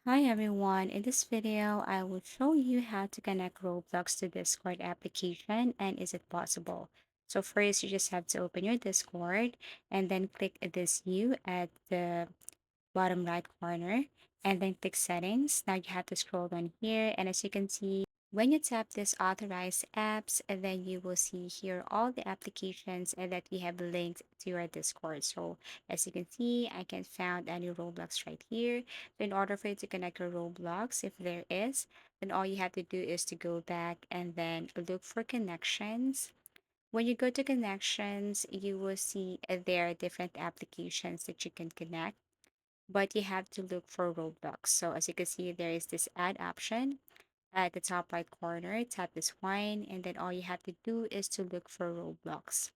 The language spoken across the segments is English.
Hi everyone, in this video I will show you how to connect Roblox to Discord application and is it possible. So first you just have to open your Discord and then click this U at the bottom right corner and then click settings. Now you have to scroll down here and as you can see when you tap this authorized apps and then you will see here all the applications and that we have linked to your Discord. So as you can see, I can found any Roblox right here. So in order for you to connect your Roblox, if there is, then all you have to do is to go back and then look for connections. When you go to connections, you will see there are different applications that you can connect, but you have to look for Roblox. So as you can see, there is this add option at the top right corner. Tap this one, and then all you have to do is to look for Roblox.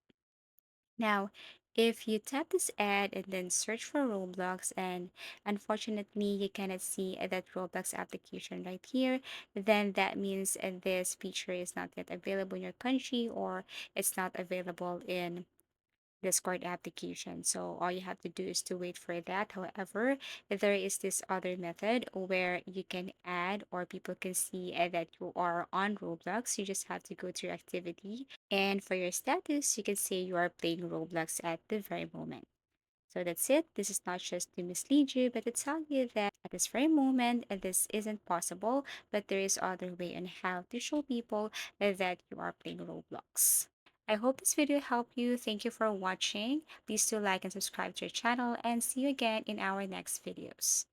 Now, if you tap this ad and then search for Roblox, and unfortunately you cannot see that Roblox application right here, then that means this feature is not yet available in your country or it's not available in Discord application. So all you have to do is to wait for that. However, there is this other method where you can add or people can see that you are on Roblox. You just have to go to your activity. And for your status, you can say you are playing Roblox at the very moment. So that's it. This is not just to mislead you, but to tell you that at this very moment, this isn't possible, but there is other way on how to show people that you are playing Roblox. I hope this video helped you. Thank you for watching. Please do like and subscribe to our channel and see you again in our next videos.